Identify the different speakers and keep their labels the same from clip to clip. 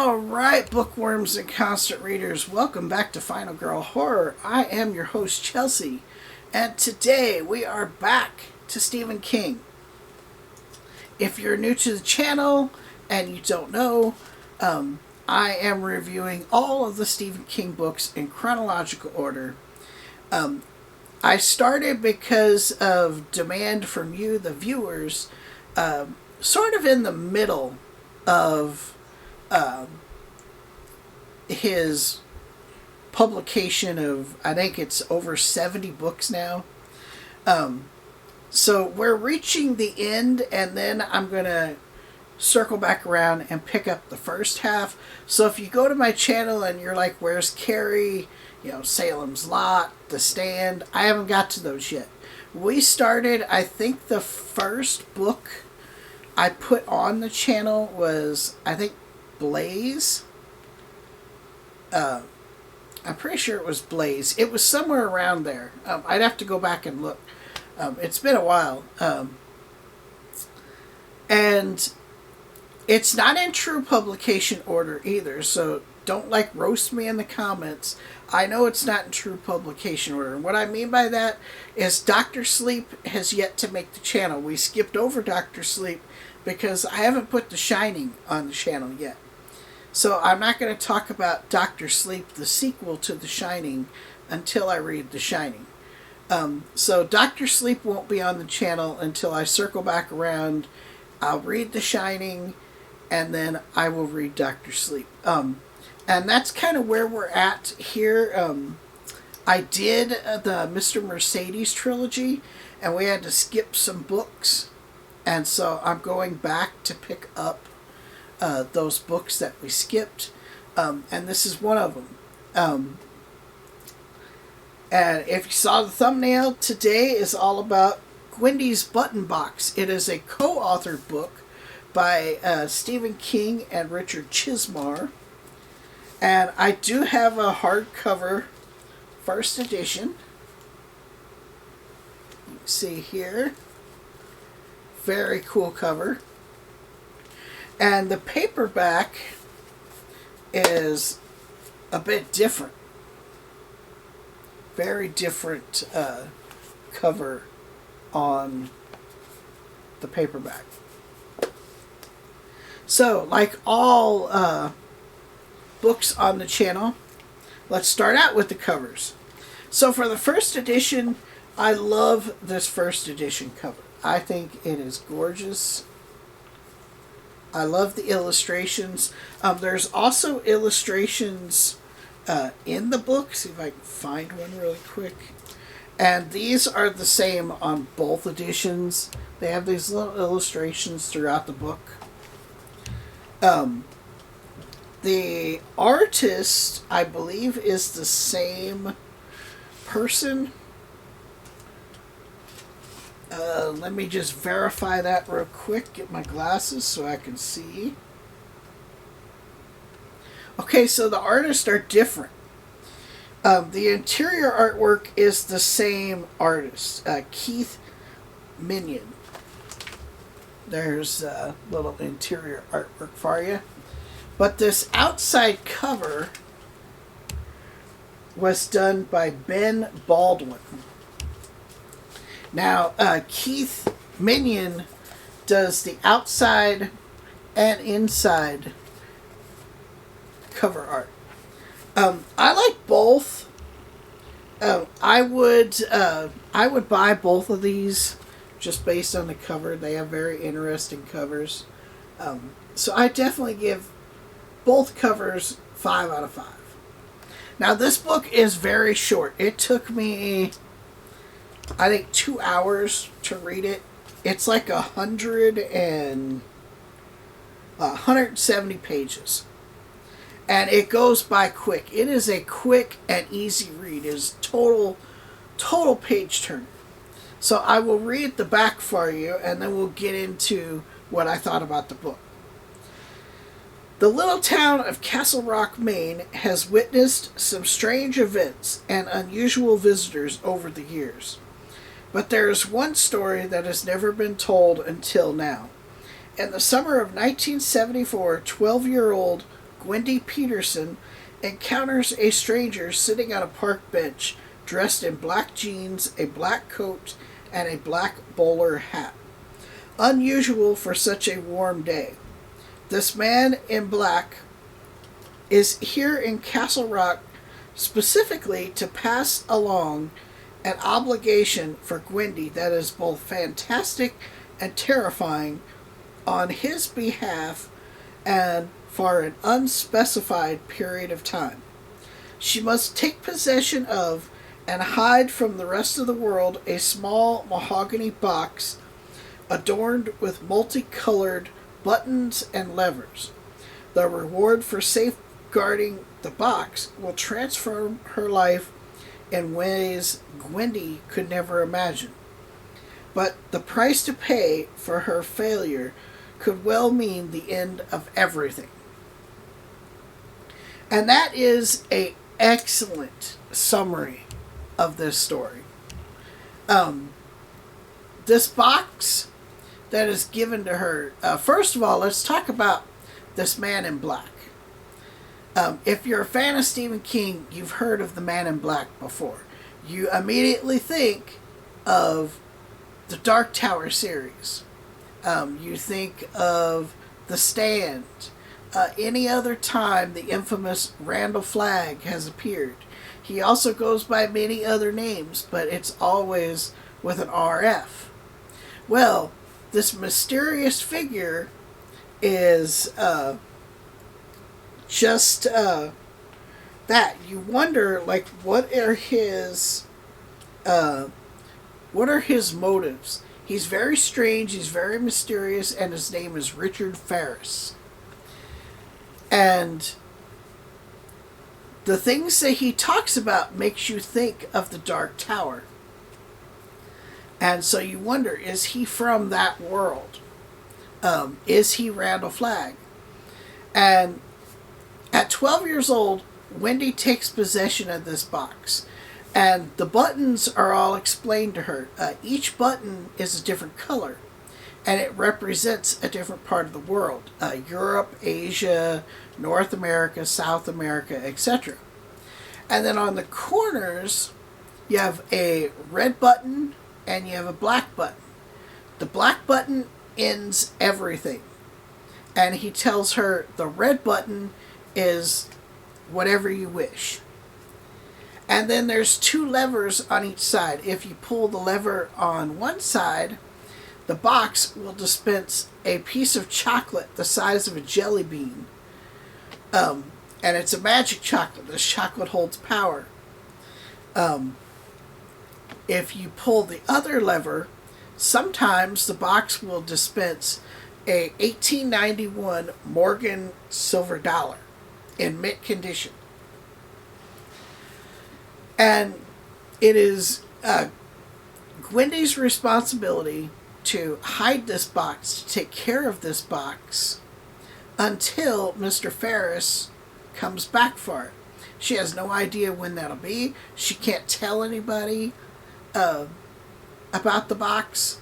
Speaker 1: All right, bookworms and constant readers, welcome back to Final Girl Horror. I am your host, Chelsea, and today we are back to Stephen King. If you're new to the channel and you don't know, I am reviewing all of the Stephen King books in chronological order. I started because of demand from you, the viewers, sort of in the middle of his publication of, I think it's over 70 books now. So we're reaching the end, and then I'm going to circle back around and pick up the first half. So if you go to my channel and you're like, where's Carrie? Salem's Lot, The Stand, I haven't got to those yet. We started, I think the first book I put on the channel was, I think, Blaze. I'm pretty sure it was Blaze. It was somewhere around there. I'd have to go back and look. It's been a while. And it's not in true publication order either, so don't roast me in the comments. I know it's not in true publication order. And what I mean by that is Dr. Sleep has yet to make the channel. We skipped over Dr. Sleep because I haven't put The Shining on the channel yet. So I'm not going to talk about Dr. Sleep, the sequel to The Shining, until I read The Shining. So Dr. Sleep won't be on the channel until I circle back around. I'll read The Shining, and then I will read Dr. Sleep. And that's kind of where we're at here. I did the Mr. Mercedes trilogy, and we had to skip some books. And so I'm going back to pick up those books that we skipped. And this is one of them. And if you saw the thumbnail, today is all about Gwendy's Button Box. It is a co-authored book by Stephen King and Richard Chizmar. And I do have a hardcover first edition. You can see here. Very cool cover. And the paperback is a bit different. Very different cover on the paperback. So, like all books on the channel, let's start out with the covers. So for the first edition, I love this first edition cover. I think it is gorgeous. I love the illustrations. There's also illustrations in the book. See if I can find one really quick. And these are the same on both editions. They have these little illustrations throughout the book. The artist, I believe, is the same person. Let me just verify that real quick. Get my glasses so I can see. Okay, so the artists are different. The interior artwork is the same artist, Keith Minion. There's a little interior artwork for you. But this outside cover was done by Ben Baldwin. Now, Keith Minion does the outside and inside cover art. I like both. I would buy both of these just based on the cover. They have very interesting covers. So I definitely give both covers 5 out of 5. Now this book is very short. It took me, I think, 2 hours to read it. It's like 170 pages. And it goes by quick. It is a quick and easy read. It is total page turner. So I will read the back for you, and then we'll get into what I thought about the book. The little town of Castle Rock, Maine has witnessed some strange events and unusual visitors over the years. But there is one story that has never been told until now. In the summer of 1974, 12-year-old Gwendy Peterson encounters a stranger sitting on a park bench dressed in black jeans, a black coat, and a black bowler hat. Unusual for such a warm day. This man in black is here in Castle Rock specifically to pass along an obligation for Gwendy that is both fantastic and terrifying on his behalf and for an unspecified period of time. She must take possession of and hide from the rest of the world a small mahogany box adorned with multicolored buttons and levers. The reward for safeguarding the box will transform her life in ways Gwendy could never imagine. But the price to pay for her failure could well mean the end of everything. And that is an excellent summary of this story. This box that is given to her, first of all, let's talk about this man in black. If you're a fan of Stephen King, you've heard of the Man in Black before. You immediately think of the Dark Tower series. You think of The Stand. Any other time the infamous Randall Flagg has appeared. He also goes by many other names, but it's always with an RF. Well, this mysterious figure is just that. You wonder, like, what are his motives? He's very strange, he's very mysterious, and his name is Richard Ferris. And the things that he talks about makes you think of the Dark Tower. And so you wonder, is he from that world? Is he Randall Flagg? And at 12 years old, Wendy takes possession of this box. And the buttons are all explained to her. Each button is a different color. And it represents a different part of the world. Europe, Asia, North America, South America, etc. And then on the corners, you have a red button and you have a black button. The black button ends everything. And he tells her the red button is whatever you wish. And then there's two levers on each side. If you pull the lever on one side, the box will dispense a piece of chocolate the size of a jelly bean. And it's a magic chocolate. This chocolate holds power. If you pull the other lever, sometimes the box will dispense a 1891 Morgan silver dollar in mint condition. And it is Gwendy's responsibility to hide this box, to take care of this box, until Mr. Ferris comes back for it. She has no idea when that'll be. She can't tell anybody about the box.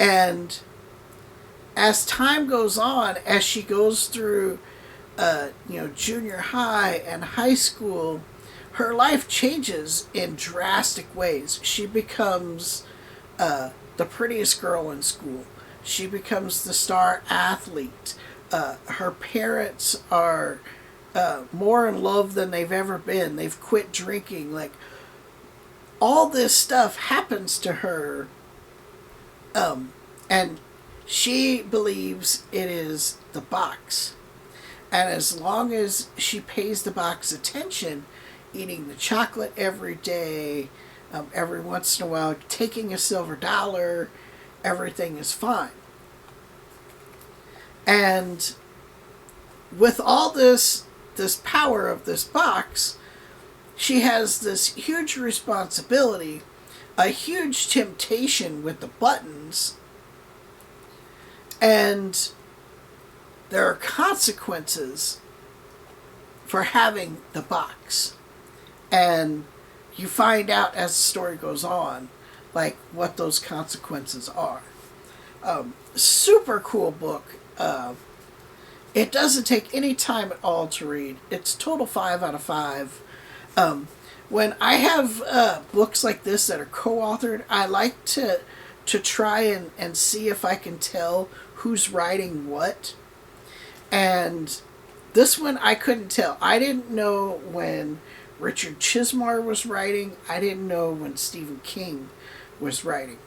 Speaker 1: And as time goes on, as she goes through junior high and high school, her life changes in drastic ways. She becomes the prettiest girl in school. She becomes the star athlete. Her parents are more in love than they've ever been. They've quit drinking. Like, all this stuff happens to her. And she believes it is the box. And as long as she pays the box attention, eating the chocolate every day, every once in a while taking a silver dollar, everything is fine. And with all this power of this box, she has this huge responsibility, a huge temptation with the buttons, and there are consequences for having the box. And you find out as the story goes on, like, what those consequences are. Super cool book. It doesn't take any time at all to read. It's total 5 out of 5. When I have books like this that are co-authored, I like to try and see if I can tell who's writing what. And this one I couldn't tell. I didn't know when Richard Chismar was writing. I didn't know when Stephen King was writing.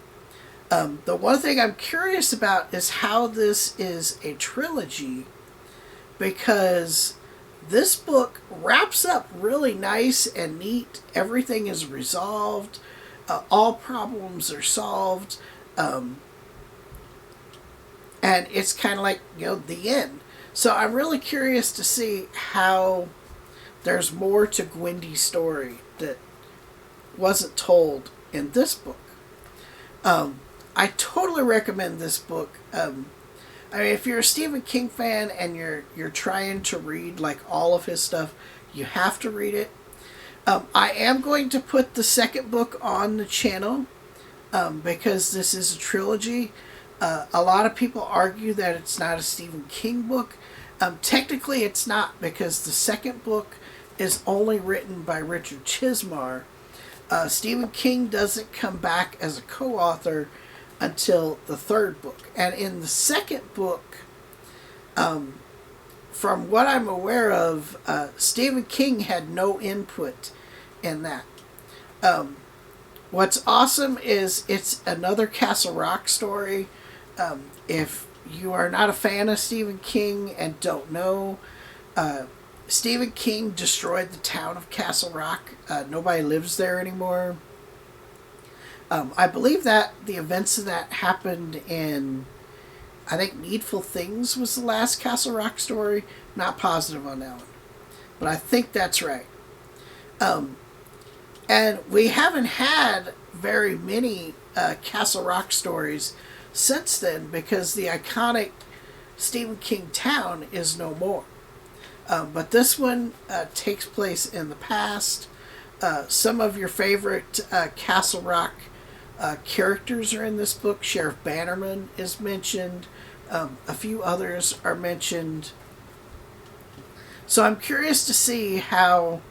Speaker 1: The one thing I'm curious about is how this is a trilogy, because this book wraps up really nice and neat. Everything is resolved. All problems are solved. And it's kind of like, the end. So I'm really curious to see how there's more to Gwendy's story that wasn't told in this book. I totally recommend this book. I mean, if you're a Stephen King fan and you're trying to read like all of his stuff, you have to read it. I am going to put the second book on the channel because this is a trilogy. A lot of people argue that it's not a Stephen King book. Technically, it's not, because the second book is only written by Richard Chismar. Stephen King doesn't come back as a co-author until the third book. And in the second book, from what I'm aware of, Stephen King had no input in that. What's awesome is it's another Castle Rock story. If you are not a fan of Stephen King and don't know, Stephen King destroyed the town of Castle Rock. Nobody lives there anymore. I believe that the events of that happened in, I think Needful Things was the last Castle Rock story. Not positive on that one, but I think that's right. And we haven't had very many Castle Rock stories since then, because the iconic Stephen King town is no more. But this one takes place in the past. Some of your favorite Castle Rock characters are in this book. Sheriff Bannerman is mentioned. A few others are mentioned. So I'm curious to see how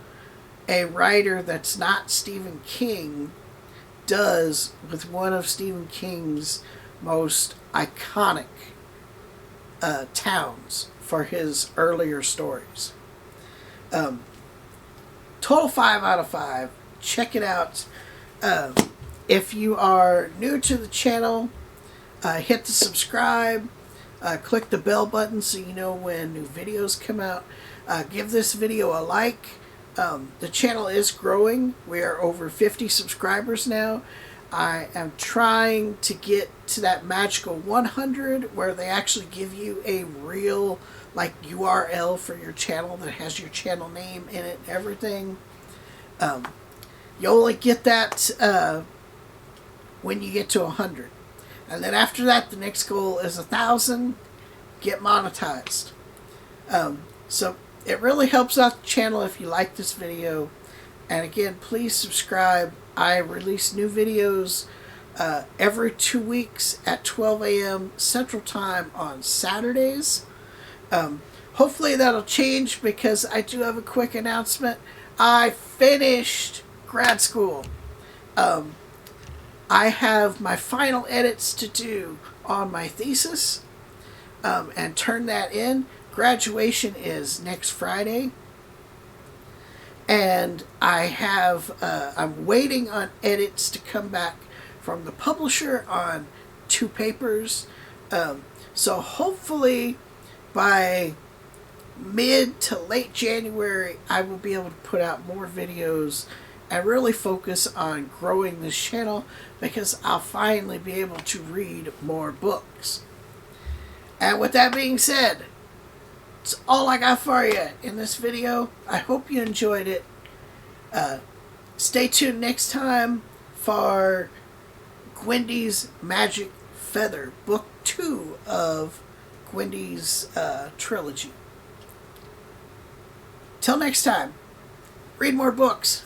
Speaker 1: a writer that's not Stephen King does with one of Stephen King's most iconic towns for his earlier stories. Total 5 out of 5. Check it out. If you are new to the channel, hit the subscribe. Click the bell button so you know when new videos come out. Give this video a like. The channel is growing. We are over 50 subscribers now. I am trying to get to that magical 100 where they actually give you a real URL for your channel that has your channel name in it and everything. You only get that when you get to 100. And then after that, the next goal is 1,000. Get monetized. So it really helps out the channel if you like this video. And again, please subscribe. I release new videos every 2 weeks at 12 a.m. Central Time on Saturdays. Hopefully that'll change, because I do have a quick announcement. I finished grad school. I have my final edits to do on my thesis and turn that in. Graduation is next Friday. And I have, I'm waiting on edits to come back from the publisher on 2 papers. So hopefully by mid to late January, I will be able to put out more videos and really focus on growing this channel, because I'll finally be able to read more books. And with that being said, that's all I got for you in this video. I hope you enjoyed it. Stay tuned next time for Gwendy's Magic Feather, Book 2 of Gwendy's trilogy. Till next time, read more books.